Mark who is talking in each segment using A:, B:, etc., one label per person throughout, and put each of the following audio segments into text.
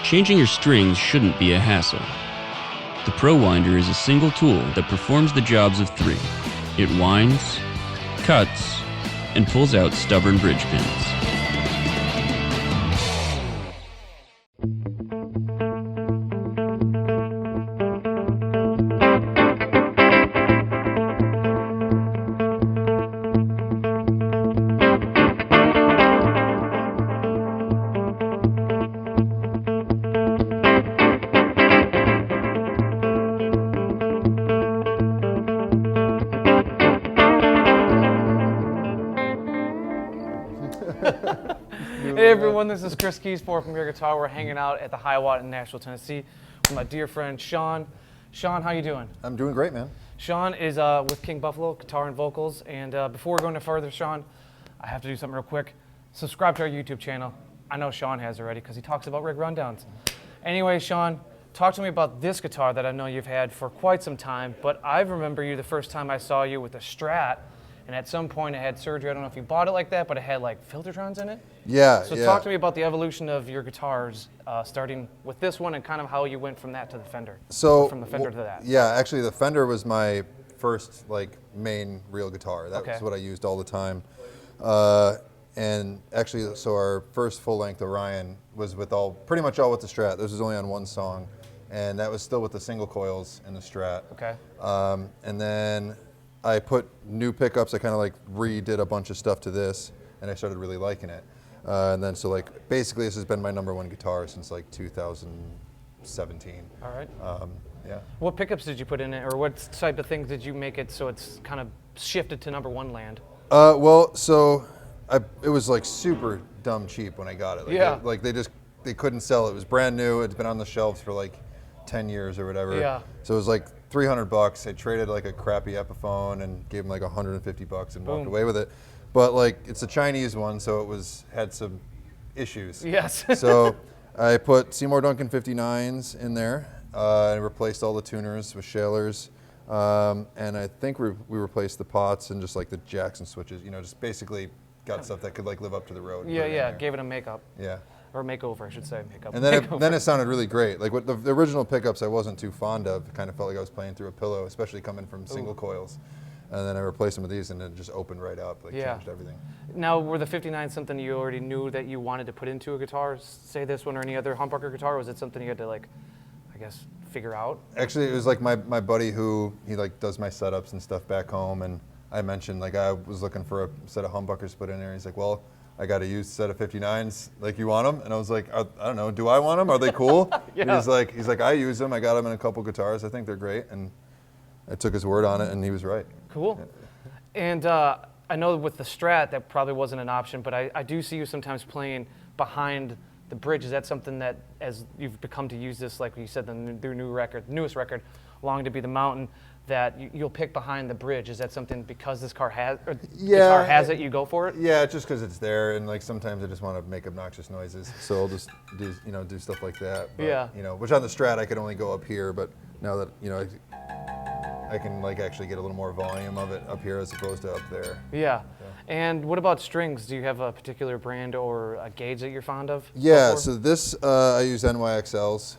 A: Changing your strings shouldn't be a hassle. The Pro Winder is a single tool that performs the jobs of three. It winds, cuts, and pulls out stubborn bridge pins.
B: Hey everyone, this is Chris Keys from Your Guitar. We're hanging out at the Hiwatt in Nashville, Tennessee with my dear friend Sean. Sean, how you doing?
C: I'm doing great, man.
B: Sean is with King Buffalo, guitar and vocals. And before we're going no further, Sean, I have to do something real quick. Subscribe to our YouTube channel. I know Sean has already because he talks about rig rundowns. Anyway, Sean, talk to me about this guitar that I know you've had for quite some time, but I remember you the first time I saw you with a Strat, and at some point it had surgery. I don't know if you bought it like that, but it had like Filtertrons in it.
C: Yeah.
B: So talk to me about the evolution of your guitars, starting with this one and kind of how you went from that to the Fender.
C: So
B: from the Fender to that.
C: Yeah, actually the Fender was my first like main real guitar. That was what I used all the time. And actually, so our first full-length Orion was with pretty much all with the Strat. This was only on one song, and that was still with the single coils and the Strat.
B: Okay.
C: And then I put new pickups. I kind of like redid a bunch of stuff to this, and I started really liking it. And then so like basically this has been my #1 guitar since like 2017.
B: All right.
C: Yeah.
B: What pickups did you put in it, or what type of things did you make it so it's kind of shifted to #1 land?
C: Well, so it was like super dumb cheap when I got it. Like, they couldn't sell it. It was brand new. It's been on the shelves for like 10 years or whatever.
B: Yeah.
C: So it was like $300. I traded like a crappy Epiphone and gave him like $150 and walked away with it. But like it's a Chinese one, so it had some issues.
B: Yes.
C: So I put Seymour Duncan 59s in there. I replaced all the tuners with Shalers. And I think we replaced the pots and just like the jacks and switches, just basically got stuff that could like live up to the road.
B: Yeah, gave it a makeup.
C: Yeah.
B: Or makeover, I should say. Makeup.
C: And then it sounded really great. Like the original pickups I wasn't too fond of. It kind of felt like I was playing through a pillow, especially coming from single coils. And then I replaced them with these and it just opened right up, changed everything.
B: Now, were the 59 something you already knew that you wanted to put into a guitar, say this one or any other humbucker guitar, or was it something you had to like, I guess, figure out?
C: Actually, it was like my buddy who, he like does my setups and stuff back home, and I mentioned like I was looking for a set of humbuckers to put in there. He's like, well, I got a used set of 59s. Like, you want them? And I was like, I don't know. Do I want them? Are they cool?
B: Yeah.
C: And he's like, I use them. I got them in a couple guitars. I think they're great. And I took his word on it, and he was right.
B: Cool. Yeah. And I know with the Strat that probably wasn't an option, but I do see you sometimes playing behind the bridge. Is that something that, as you've become to use this, like you said, the newest record, Longing to Be the Mountain, that you'll pick behind the bridge? Is that something because this car has, guitar has it, you go for it?
C: Yeah, just because it's there, and like sometimes I just want to make obnoxious noises, so I'll just do stuff like that. But, which on the Strat I could only go up here, but now that I can like actually get a little more volume of it up here as opposed to up there.
B: Yeah. And what about strings? Do you have a particular brand or a gauge that you're fond of?
C: Yeah, so this, I use NYXLs,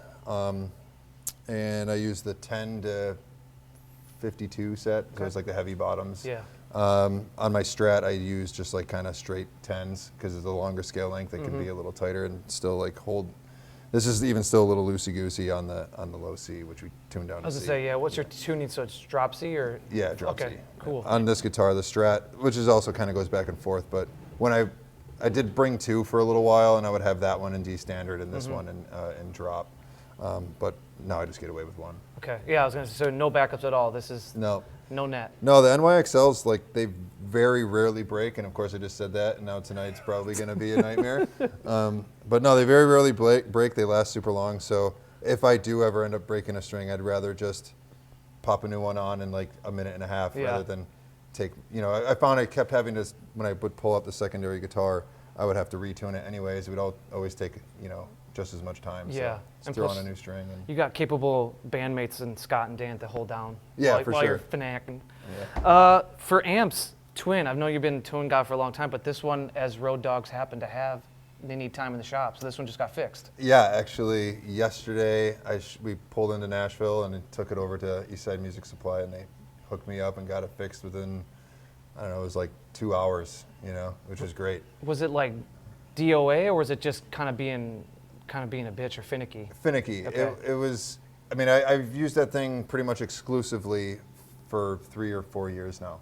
C: and I use the 10 to 52 set, so it's like the heavy bottoms.
B: Yeah.
C: On my Strat, I use just like kind of straight 10s, because it's a longer scale length, it can be a little tighter and still like hold. This is even still a little loosey-goosey on the low C, which we tuned down to C.
B: I was going to say, yeah, what's your tuning? So it's drop C or?
C: Yeah, drop C.
B: Okay, cool.
C: On this guitar, the Strat, which is also kind of goes back and forth, but when I did bring two for a little while, and I would have that one in D standard and this one in drop, but now I just get away with one.
B: Okay, yeah, I was going to say, so no backups at all. This is no net.
C: No, the NYXLs, like, they very rarely break, and of course I just said that, and now tonight's probably going to be a nightmare. But no, they very rarely break. They last super long, so if I do ever end up breaking a string, I'd rather just pop a new one on in like a minute and a half rather than take, I found I kept having to, when I would pull up the secondary guitar, I would have to retune it anyways. It would always take, just as much time.
B: Yeah.
C: So just throw on a new string. And
B: you got capable bandmates in Scott and Dan to hold down
C: while
B: you're finacking. Yeah. For amps, Twin, I know you've been a Twin guy for a long time, but this one, as Road Dogs happen to have, they need time in the shop. So this one just got fixed.
C: Yeah, actually, yesterday we pulled into Nashville and took it over to Eastside Music Supply, and they hooked me up and got it fixed within, I don't know, it was like 2 hours, you know, which was great.
B: Was it like DOA, or was it just kind of being a bitch or finicky?
C: Finicky.
B: Okay.
C: It was. I mean, I've used that thing pretty much exclusively for 3 or 4 years now,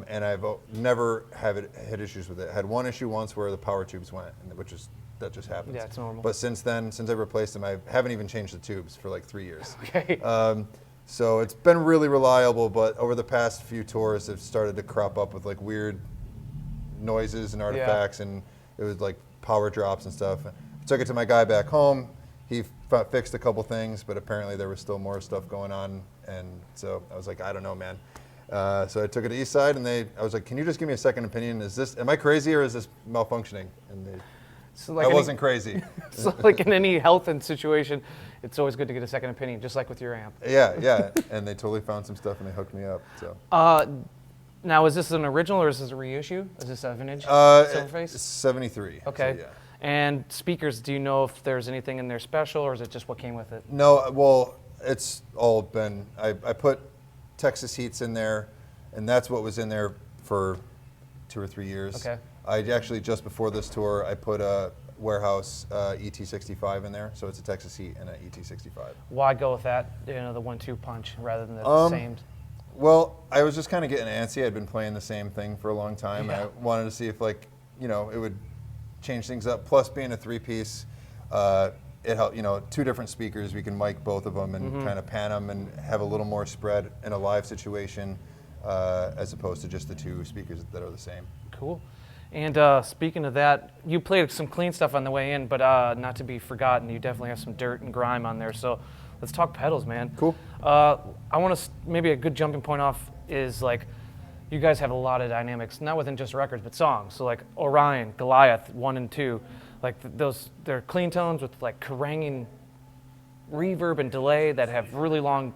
C: and I've never had issues with it. I had one issue once where the power tubes went, that just happens.
B: Yeah, it's normal.
C: But since then, since I've replaced them, I haven't even changed the tubes for like 3 years.
B: Okay.
C: So it's been really reliable, but over the past few tours, it's started to crop up with like weird noises and artifacts, and it was like power drops and stuff. I took it to my guy back home. He fixed a couple things, but apparently there was still more stuff going on, and so I was like, I don't know, man. So I took it to Eastside, and I was like, can you just give me a second opinion? Am I crazy, or is this malfunctioning? And I wasn't crazy.
B: So like in any health and situation, it's always good to get a second opinion, just like with your amp.
C: Yeah, and they totally found some stuff, and they hooked me up. So.
B: Now, is this an original or is this a reissue? Is this a vintage Silverface?
C: It's 73.
B: Okay.
C: So, yeah.
B: And speakers, do you know if there's anything in there special, or is it just what came with it?
C: No, well, it's all been, I put Texas Heats in there, and that's what was in there for 2 or 3 years.
B: Okay.
C: I actually, just before this tour, I put a Warehouse ET65 in there, so it's a Texas Heat and an ET65.
B: Why go with that, the 1-2 punch rather than the same?
C: Well, I was just kind of getting antsy. I'd been playing the same thing for a long time.
B: Yeah.
C: And I wanted to see if, like, it would change things up. Plus, being a 3-piece, it helped. 2 different speakers. We can mic both of them and kind of pan them and have a little more spread in a live situation, as opposed to just the 2 speakers that are the same.
B: Cool. And speaking of that, you played some clean stuff on the way in, but not to be forgotten, you definitely have some dirt and grime on there. So let's talk pedals, man.
C: Cool.
B: I want to maybe a good jumping point off is like, you guys have a lot of dynamics, not within just records, but songs. So like Orion, Goliath, 1 and 2, like they're clean tones with like caranging reverb and delay that have really long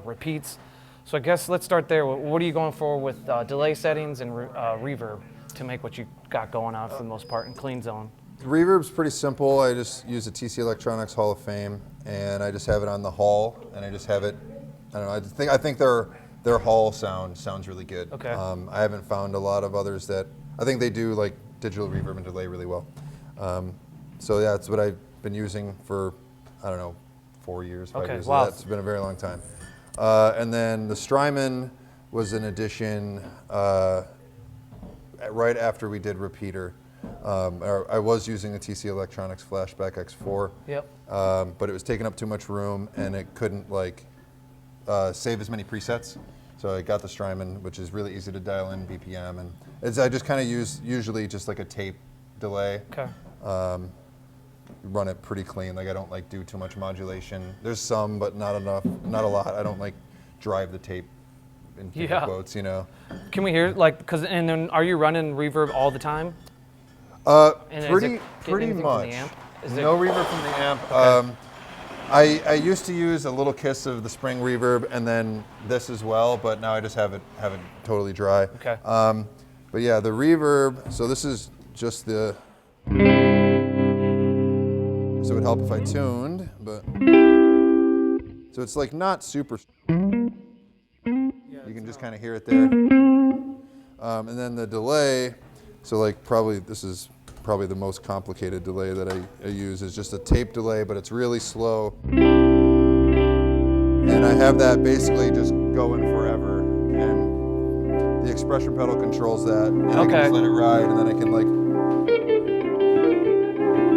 B: repeats. So I guess let's start there. What are you going for with delay settings and reverb to make what you got going on for the most part in clean zone?
C: Reverb's pretty simple. I just use the TC Electronics Hall of Fame, and I just have it on the Hall, and I just have it. I don't know. I think their Hall sounds really good.
B: Okay.
C: I haven't found a lot of others that I think they do like digital reverb and delay really well. So yeah, that's what I've been using for 4 years, 5 years.
B: Wow.
C: That's been a very long time. And then the Strymon was an addition right after we did Repeater. I was using the TC Electronics Flashback X4,
B: Yep.
C: but it was taking up too much room, and it couldn't save as many presets. So I got the Strymon, which is really easy to dial in BPM, and I just kind of use usually just like a tape delay.
B: Okay.
C: Run it pretty clean. Like I don't do too much modulation. There's some, but not enough, not a lot. I don't drive the tape in quotes,
B: Can we hear and then are you running reverb all the time?
C: Pretty much. No reverb from the amp. Okay. I used to use a little kiss of the spring reverb and then this as well, but now I just have it totally dry.
B: Okay.
C: But yeah, the reverb. So this is just the. So it would help if I tuned, but so it's not super. You can just kind of hear it there. And then the delay. So this is probably the most complicated delay that I use is just a tape delay, but it's really slow. And I have that basically just going forever. And the expression pedal controls that. And I can just let it ride, and then I can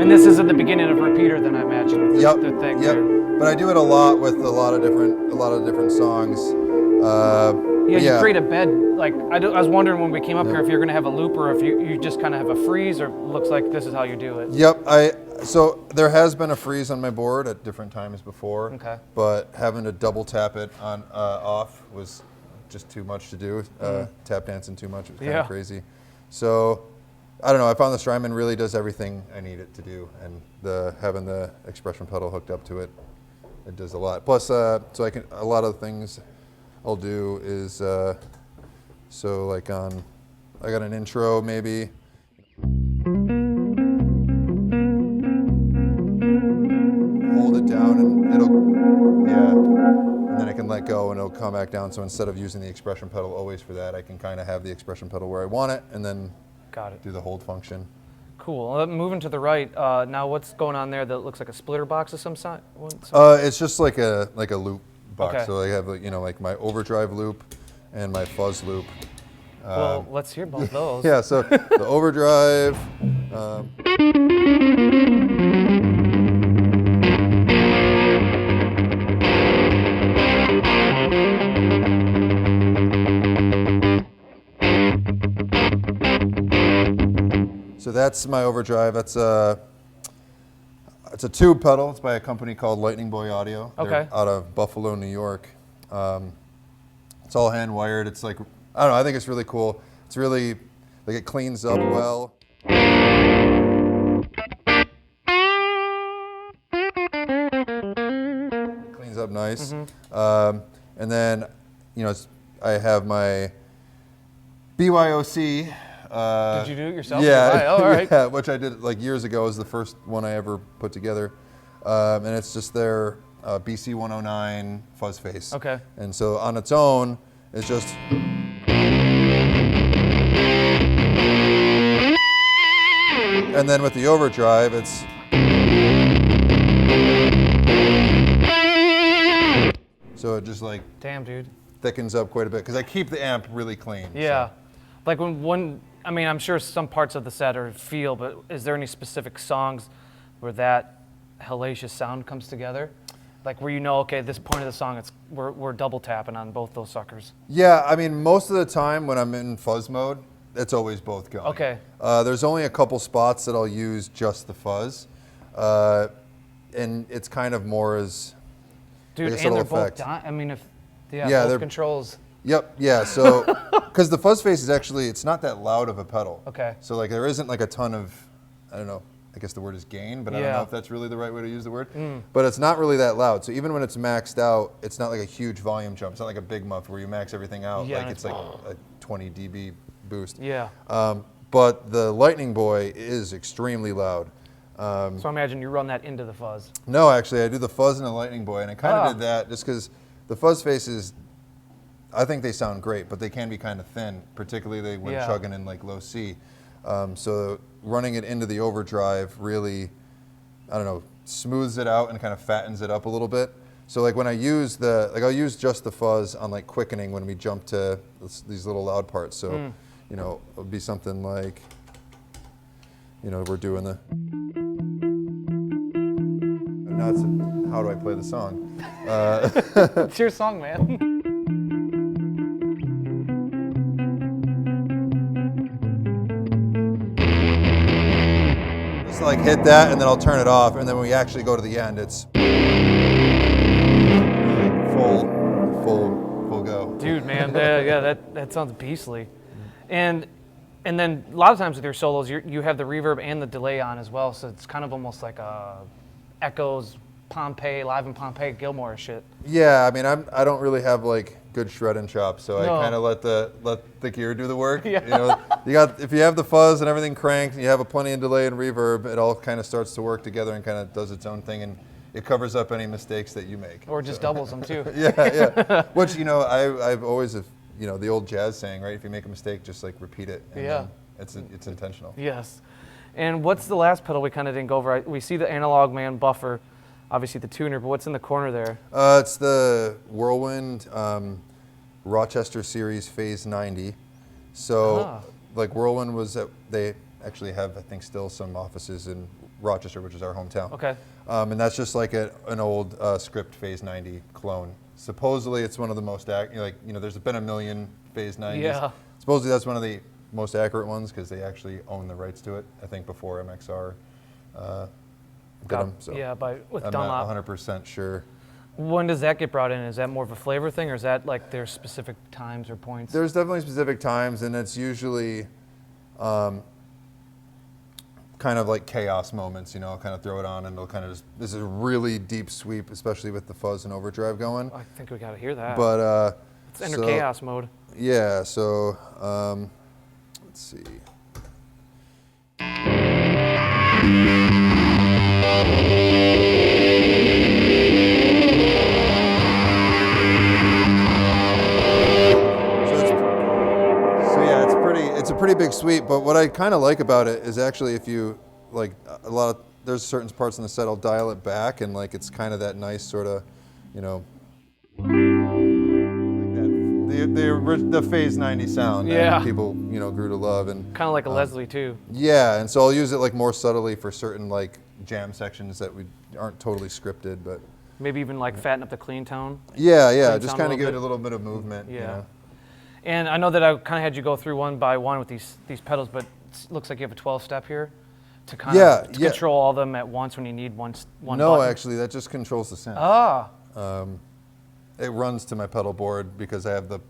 B: And this is at the beginning of Repeater, then I imagine.
C: Yep.
B: The thing
C: Yep.
B: there.
C: But I do it a lot with a lot of different songs.
B: You create a bed. I was wondering when we came up here if you're going to have a loop or if you just kind of have a freeze, or it looks like this is how you do it.
C: Yep. So there has been a freeze on my board at different times before.
B: Okay.
C: But having to double tap it on off was just too much to do. Tap dancing too much. It was kind of crazy. So I don't know. I found the Strymon really does everything I need it to do, and having the expression pedal hooked up to it, it does a lot. Plus, a lot of things I'll do is I got an intro maybe. it down and and then I can let go and it'll come back down. So instead of using the expression pedal always for that, I can kind of have the expression pedal where I want it and then do the hold function.
B: Cool. Moving to the right, now what's going on there that looks like a splitter box of some sort?
C: It's just like a loop box.
B: Okay.
C: So I have like my overdrive loop and my fuzz loop.
B: Well, let's hear both those.
C: Yeah, so the overdrive. So that's my overdrive. It's a tube pedal. It's by a company called Lightning Boy Audio.
B: Okay.
C: They're out of Buffalo, New York. It's all hand wired. It's like, I don't know, I think it's really cool. It's really, like, it cleans up well. Cleans up nice. And then, I have my BYOC.
B: Did you do it yourself?
C: Yeah,
B: Right. Oh, all right.
C: yeah, which I did like years ago. It was the first one I ever put together. And it's just their BC 109 fuzz face.
B: Okay.
C: And so on its own, it's just. And then with the overdrive, it's. So it just like
B: Damn, dude.
C: thickens up quite a bit because I keep the amp really clean.
B: Yeah.
C: So.
B: Like I mean, I'm sure some parts of the set are feel, but is there any specific songs where that hellacious sound comes together? Like where okay, this point of the song, we're double tapping on both those suckers.
C: Yeah, I mean, most of the time when I'm in fuzz mode, it's always both going.
B: Okay.
C: There's only a couple spots that I'll use just the fuzz, and it's kind of more as
B: Dude,
C: like a
B: and they're
C: subtle effect.
B: both. I mean,
C: Yeah,
B: both
C: they're-
B: controls.
C: Yep, yeah, so, because the fuzz face is actually, it's not that loud of a pedal.
B: Okay.
C: So like there isn't like a ton of, I don't know, I guess the word is gain, but I don't
B: Yeah.
C: know if that's really the right way to use the word. But it's not really that loud. So even when it's maxed out, it's not like a huge volume jump. It's not like a big muff where you max everything out.
B: Yeah,
C: Like
B: and
C: it's like a 20 dB boost.
B: Yeah.
C: But the Lightning Boy is extremely loud.
B: So I imagine you run that into the fuzz.
C: No, actually, I do the fuzz and the Lightning Boy, and I kind of
B: Ah.
C: did that just because the fuzz faces, I think they sound great, but they can be kind of thin, particularly when
B: Yeah.
C: chugging in like low C. So running it into the overdrive really, I don't know, smooths it out and kind of fattens it up a little bit. So like when I use I'll use just the fuzz on like quickening when we jump to these little loud parts. So, it'll be something like, we're doing the. Now it's how do I play the song?
B: It's your song, man.
C: Just like hit that and then I'll turn it off, and then when we actually go to the end, it's full go.
B: Dude, man, that sounds beastly. And then a lot of times with your solos, you have the reverb and the delay on as well, so it's kind of almost like echoes Pompei, live in Pompei, Gilmore shit.
C: Yeah, I mean, I don't really have like good shredding chops, so
B: No.
C: I kind of let the gear do the work.
B: Yeah.
C: If you have the fuzz and everything cranked, and you have a plenty of delay and reverb, it all kind of starts to work together and kind of does its own thing, and it covers up any mistakes that you make.
B: Or just doubles them too.
C: Yeah. Which I've always the old jazz saying, right? If you make a mistake, just like repeat it. And
B: Yeah.
C: then it's intentional.
B: Yes. And what's the last pedal we kind of didn't go over? We see the Analog Man buffer, obviously the tuner, but what's in the corner there?
C: It's the Whirlwind Rochester Series Phase 90. So, like Whirlwind they actually have, I think, still some offices in Rochester, which is our hometown.
B: Okay.
C: And that's just like an old Script Phase 90 clone. Supposedly, it's one of the most there's been a million Phase 90s.
B: Yeah.
C: Supposedly, that's one of the most accurate ones because they actually own the rights to it. I think before MXR did them. So
B: with
C: I'm
B: Dunlop.
C: not 100% sure.
B: When does that get brought in? Is that more of a flavor thing, or is that like there's specific times or points?
C: There's definitely specific times, and it's usually kind of like chaos moments. I'll kind of throw it on, and it'll kind of this is a really deep sweep, especially with the fuzz and overdrive going.
B: I think we got to hear that.
C: But
B: let's enter chaos mode.
C: Yeah. So let's see. sweet. But what I kind of like about it is actually if you like there's certain parts in the set I'll dial it back and like it's kind of that nice sort of, you know, like the Phase 90 sound that people, you know, grew to love. And
B: kind of like a Leslie too.
C: Yeah, and so I'll use it like more subtly for certain like jam sections that aren't totally scripted, but
B: maybe even like fatten up the clean tone.
C: Yeah, just kind of give it a little bit of movement.
B: Yeah.
C: You know?
B: And I know that I kind of had you go through one by one with these pedals, but it looks like you have a 12-step here to kind of control all of them at once when you need one
C: No,
B: button.
C: actually, that just controls the synth.
B: Ah.
C: It runs to my pedal board because I have the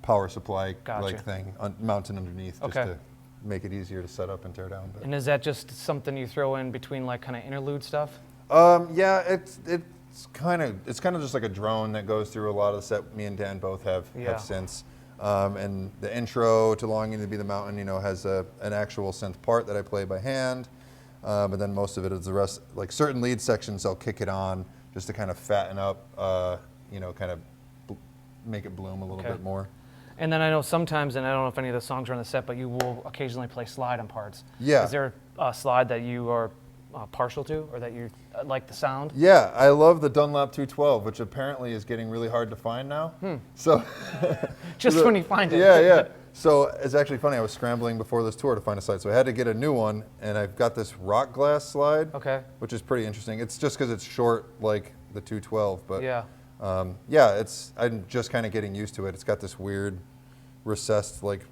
C: power supply
B: Gotcha.
C: thing mounted underneath just to make it easier to set up and tear down. But.
B: And is that just something you throw in between like kind of interlude stuff?
C: Yeah, it's kind of just like a drone that goes through a lot of the set. Me and Dan both have synths. And the intro to Longing to Be the Mountain, you know, has an actual synth part that I play by hand. But then most of it is the rest, like certain lead sections, I'll kick it on just to kind of fatten up, you know, kind of make it bloom a little bit more.
B: And then I know sometimes, and I don't know if any of the songs are on the set, but you will occasionally play slide on parts.
C: Yeah.
B: Is there a slide that you are partial to, or that you like the sound?
C: Yeah, I love the Dunlop 212, which apparently is getting really hard to find now. So,
B: just when you find it.
C: Yeah. So it's actually funny. I was scrambling before this tour to find a slide, so I had to get a new one, and I've got this rock glass slide, which is pretty interesting. It's just because it's short, like the 212, but I'm just kind of getting used to it. It's got this weird recessed like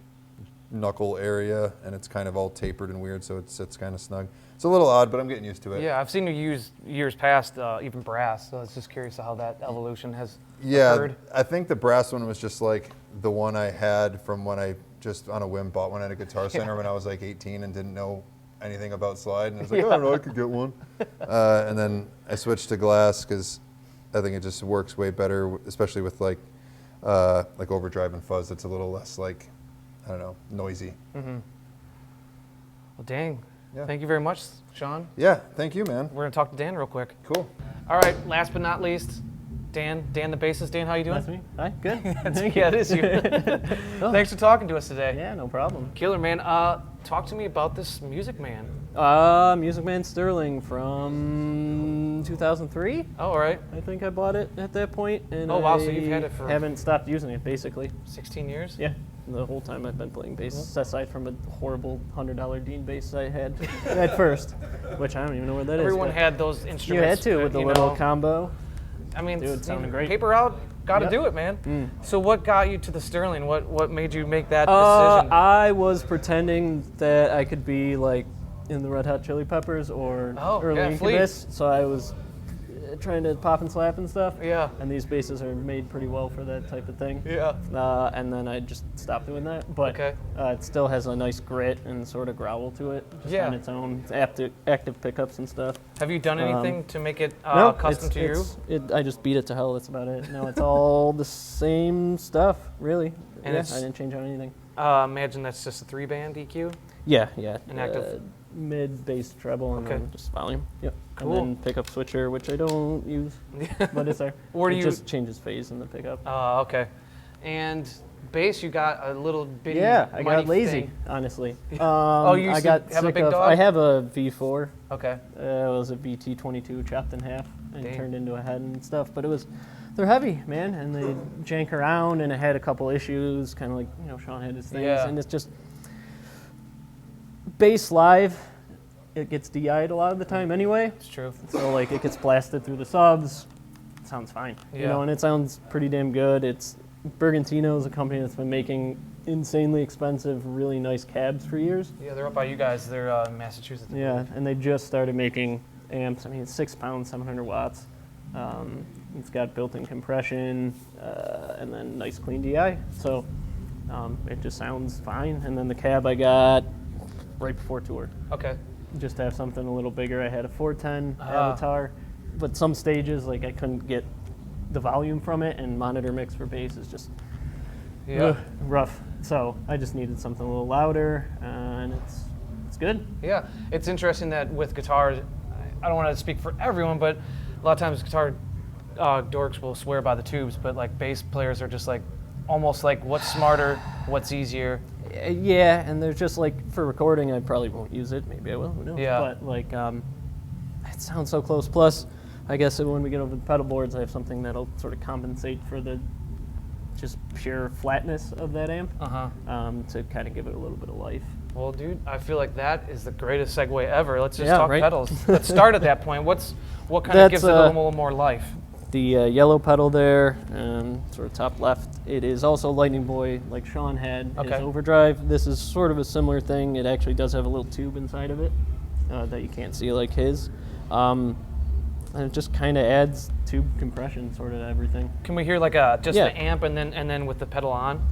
C: knuckle area, and it's kind of all tapered and weird, so it sits kind of snug. It's a little odd, but I'm getting used to it.
B: Yeah, I've seen you use years past even brass, so I was just curious how that evolution has occurred.
C: I think the brass one was just like the one I had from when I just on a whim bought one at a Guitar Center when I was like 18 and didn't know anything about slide, and I was like, oh, I don't know, I could get one. And then I switched to glass because I think it just works way better, especially with like Overdrive and Fuzz. It's a little less like, I don't know, noisy.
B: Well, dang. Yeah. Thank you very much, Sean.
C: Yeah, thank you, man.
B: We're going to talk to Dan real quick.
C: Cool.
B: All right, last but not least, Dan the bassist. Dan, how you doing?
D: That's me. Hi, good.
B: Yeah, it is you. Thanks for talking to us today.
D: Yeah, no problem.
B: Killer, man. Talk to me about this Music Man.
D: Music Man Sterling from 2003.
B: Oh, all right.
D: I think I bought it at that point, and
B: oh, wow, so you've had it for...
D: haven't stopped using it, basically.
B: 16 years?
D: Yeah, the whole time I've been playing bass, aside from a horrible $100 Dean bass I had at first, which I don't even know where that
B: Everyone
D: is.
B: had those instruments.
D: You had to, with the little combo.
B: I mean,
D: dude, sounded great.
B: Paper out, got to do it, man. So what got you to the Sterling? What made you make that decision?
D: I was pretending that I could be like in the Red Hot Chili Peppers or early Incubus, so I was trying to pop and slap and stuff.
B: Yeah.
D: And these basses are made pretty well for that type of thing.
B: Yeah.
D: And then I just stopped doing that. But it still has a nice grit and sort of growl to it, just on its own. It's active pickups and stuff.
B: Have you done anything to make it
D: no,
B: custom to you?
D: I just beat it to hell. That's about it. No, it's all the same stuff, really.
B: And
D: I didn't change on anything.
B: Imagine that's just a 3-band EQ?
D: Yeah.
B: An active?
D: Mid, bass, treble, and then just volume. Yep.
B: Cool.
D: And then pickup switcher, which I don't use, but it's there. It just changes phase in the pickup.
B: Okay. And bass, you got a little bitty.
D: Yeah, I got lazy,
B: thing.
D: honestly.
B: You
D: I got
B: have a
D: sick
B: big
D: of.
B: dog?
D: I have a V4.
B: Okay.
D: It was a BT22 chopped in half and turned into a head and stuff, but they're heavy, man, and they jank around, and it had a couple issues, kind of like Sean had his things, and it's just. Bass live, it gets DI'd a lot of the time anyway.
B: It's true.
D: So like it gets blasted through the subs. It sounds fine, and it sounds pretty damn good. It's Bergantino is a company that's been making insanely expensive, really nice cabs for years.
B: Yeah, they're up by you guys. They're in Massachusetts.
D: Yeah, and they just started making amps. I mean, it's 6 pounds, 700 watts. It's got built-in compression and then nice clean DI. So it just sounds fine. And then the cab I got right before tour.
B: Okay.
D: Just to have something a little bigger. I had a 410 Avatar, but some stages like I couldn't get the volume from it, and monitor mix for bass is just rough. So I just needed something a little louder, and it's good.
B: Yeah, it's interesting that with guitars, I don't want to speak for everyone, but a lot of times guitar dorks will swear by the tubes, but like bass players are just like almost like what's smarter, what's easier.
D: Yeah, and there's just like for recording, I probably won't use it. Maybe I will. Who knows?
B: Yeah.
D: But like, it sounds so close. Plus, I guess when we get over the pedal boards, I have something that'll sort of compensate for the just pure flatness of that amp to kind of give it a little bit of life.
B: Well, dude, I feel like that is the greatest segue ever. Let's just
D: Yeah,
B: talk
D: right?
B: pedals. Let's start at that point. What kind of gives it a little more life?
D: The yellow pedal there, sort of top left, it is also Lightning Boy, like Sean had his Overdrive. This is sort of a similar thing. It actually does have a little tube inside of it that you can't see like his. And it just kind of adds tube compression sort of to everything.
B: Can we hear like just the amp and then with the pedal on?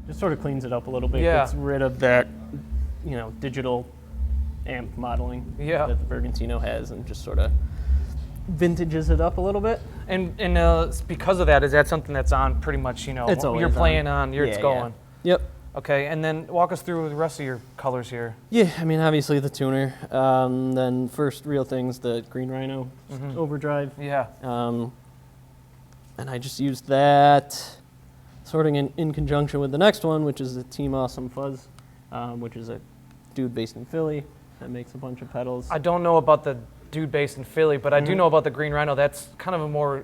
D: Just sort of cleans it up a little bit.
B: Yeah.
D: Gets rid of that, digital amp modeling that the Bergantino has, and just sort of vintages it up a little bit.
B: And because of that, is that something that's on pretty much,
D: It's always
B: you're playing on, it's going?
D: Yep.
B: Okay, and then walk us through the rest of your colors here.
D: Yeah, I mean, obviously the tuner. Then first real thing's the Green Rhino Overdrive.
B: Yeah.
D: And I just used that sorting in conjunction with the next one, which is the Team Awesome Fuzz, which is a dude based in Philly that makes a bunch of pedals.
B: I don't know about the dude based in Philly, but I do know about the Green Rhino. That's kind of a more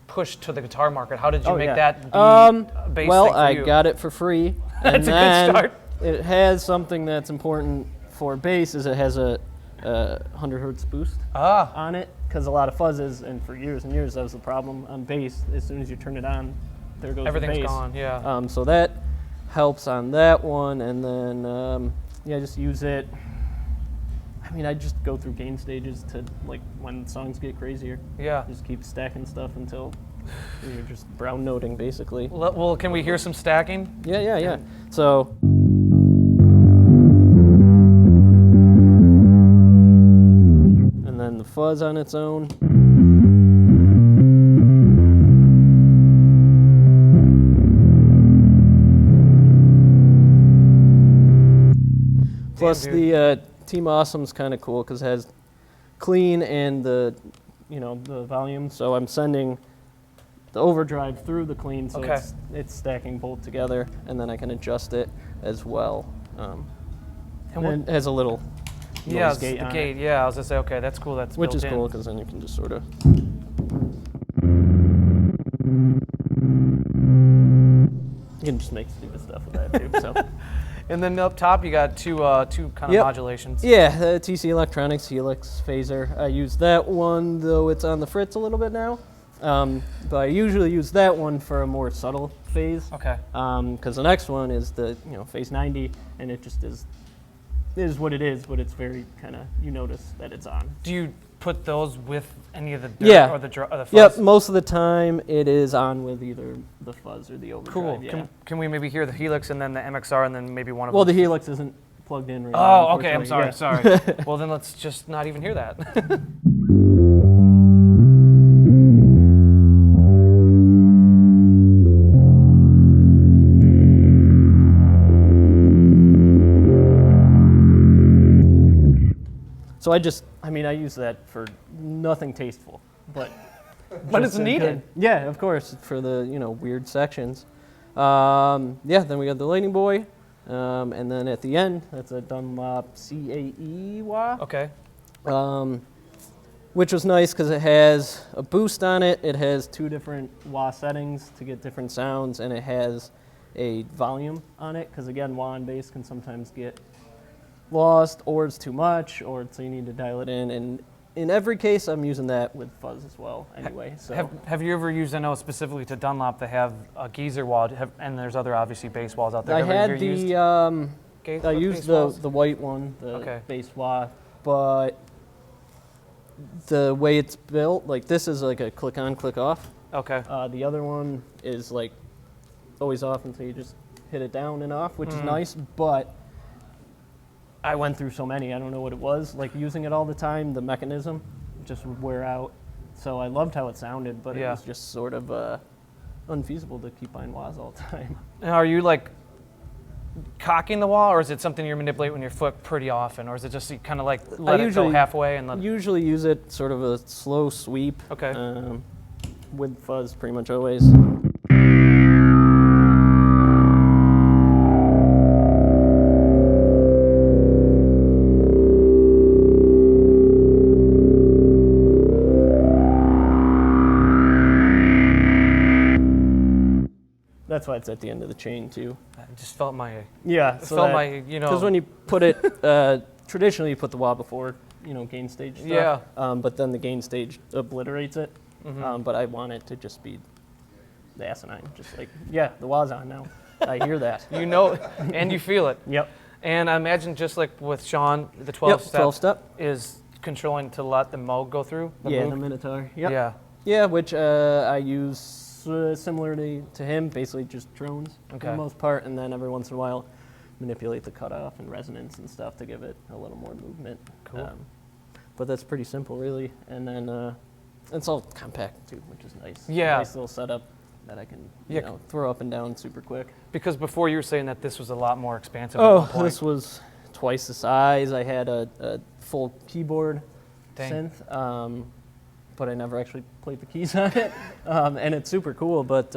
B: push to the guitar market. How did you make that be a bass
D: well,
B: thing for
D: I
B: you?
D: got it for free.
B: That's
D: and
B: a good start.
D: It has something that's important for bass, is it has a 100 hertz boost on it, because a lot of fuzzes, and for years and years that was the problem on bass. As soon as you turn it on, there goes
B: Everything's
D: the bass.
B: gone, yeah.
D: So that helps on that one, and then just use it. I mean, I just go through gain stages to like when songs get crazier.
B: Yeah.
D: Just keep stacking stuff until you're just brown noting, basically.
B: Well, can we hear some stacking?
D: Yeah. So. And then the fuzz on its own. Plus the Team Awesome's kind of cool because it has clean and the volume. So I'm sending the overdrive through the clean, so it's stacking both together, and then I can adjust it as well. And it has a little noise gate on it.
B: Yeah, I was gonna say, okay, that's cool. That's
D: which is
B: built in.
D: cool because then you can just sort of. You can just make stupid stuff with that too. So.
B: And then up top, you got two kind of modulations.
D: Yeah, the TC Electronics Helix phaser. I use that one, though it's on the fritz a little bit now. But I usually use that one for a more subtle phase.
B: Okay.
D: Because the next one is the phase 90, and it just is what it is, but it's very kind of, you notice that it's on.
B: Do you put those with any of the dirt or the fuzz?
D: Yep, most of the time it is on with either the fuzz or the overdrive.
B: Cool.
D: Yeah.
B: Can we maybe hear the Helix and then the MXR and then maybe one of
D: Well,
B: them?
D: the Helix isn't plugged in right now.
B: Oh, okay, I'm sorry,
D: Yeah.
B: sorry. Well, then let's just not even hear that.
D: So I use that for nothing tasteful, but
B: it's needed.
D: Yeah, of course, for the weird sections. Then we got the Lightning Boy, and then at the end that's a Dunlop CAE wah.
B: Okay.
D: Which was nice because it has a boost on it. It has two different wah settings to get different sounds, and it has a volume on it because again, wah and bass can sometimes get lost, or it's too much, or so you need to dial it in. And in every case, I'm using that with fuzz as well. Anyway, so
B: have you ever used? I know specifically to Dunlop, they have a Geezer wall, and there's other obviously bass walls out there.
D: I
B: Have you
D: had
B: ever
D: the
B: used
D: I used
B: bass
D: the
B: walls?
D: white one, the bass wah, but the way it's built, like this is like a click on, click off.
B: Okay.
D: The other one is like always off until you just hit it down and off, which is nice, but I went through so many, I don't know what it was, like using it all the time, the mechanism just would wear out. So I loved how it sounded, but it was just sort of unfeasible to keep buying wahs all the time.
B: Now, are you like cocking the wah, or is it something you manipulate with your foot pretty often, or is it just you kind of like let it go halfway and let?
D: Usually use it sort of a slow sweep.
B: Okay.
D: With fuzz, pretty much always. That's why it's at the end of the chain too.
B: I just felt my
D: because when you put it traditionally you put the wah before gain stage stuff.
B: Yeah.
D: But then the gain stage obliterates it. But I want it to just be the asinine, just like the wah's on now. I hear that.
B: And you feel it.
D: Yep.
B: And I imagine just like with Sean, the 12
D: step
B: is controlling to let the Moog go through.
D: The Minotaur. Yep.
B: Yeah.
D: Yeah, which I use similarly to him, basically just drones for the most part, and then every once in a while manipulate the cutoff and resonance and stuff to give it a little more movement.
B: Cool.
D: But that's pretty simple, really. And then it's all compact too, which is nice.
B: Yeah.
D: Nice little setup that I can throw up and down super quick.
B: Because before you were saying that this was a lot more expansive. At one point.
D: This was twice the size. I had a full keyboard synth. But I never actually played the keys on it. And it's super cool, but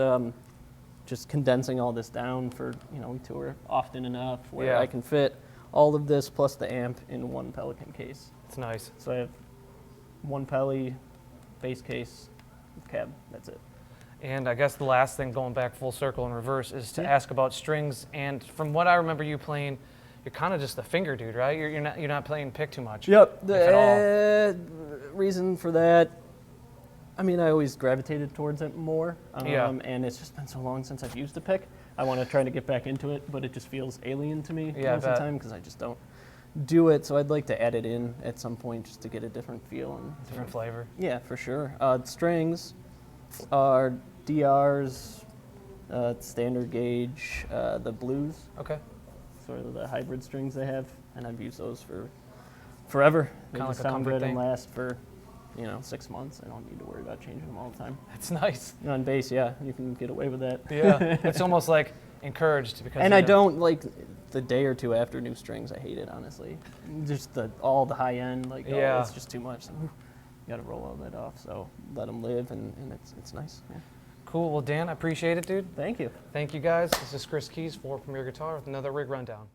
D: just condensing all this down for, we tour often enough where I can fit all of this plus the amp in one Pelican case.
B: It's nice.
D: So I have one Peli, bass case, cab, that's it.
B: And I guess the last thing, going back full circle in reverse, is to ask about strings. And from what I remember you playing, you're kind of just a finger dude, right? You're not playing pick too much.
D: Yep.
B: If at all.
D: The reason for that, I always gravitated towards it more, and it's just been so long since I've used a pick. I want to try to get back into it, but it just feels alien to me most of the time because I just don't do it. So I'd like to add it in at some point just to get a different feel and
B: Different flavor.
D: Yeah, for sure. Strings are DRs, standard gauge, the blues.
B: Okay.
D: Sort of the hybrid strings they have, and I've used those for forever. They
B: Kinda
D: just
B: like a
D: sound
B: comfort
D: good
B: thing.
D: and last for 6 months. I don't need to worry about changing them all the time.
B: That's nice.
D: On bass, you can get away with that.
B: Yeah. It's almost like encouraged because.
D: And I don't like the day or two after new strings. I hate it, honestly. Just all the high end, it's just too much. You got to roll all that off. So let them live, and it's nice. Yeah.
B: Cool. Well, Dan, I appreciate it, dude.
D: Thank you.
B: Thank you, guys. This is Chris Keys for Premier Guitar with another Rig Rundown.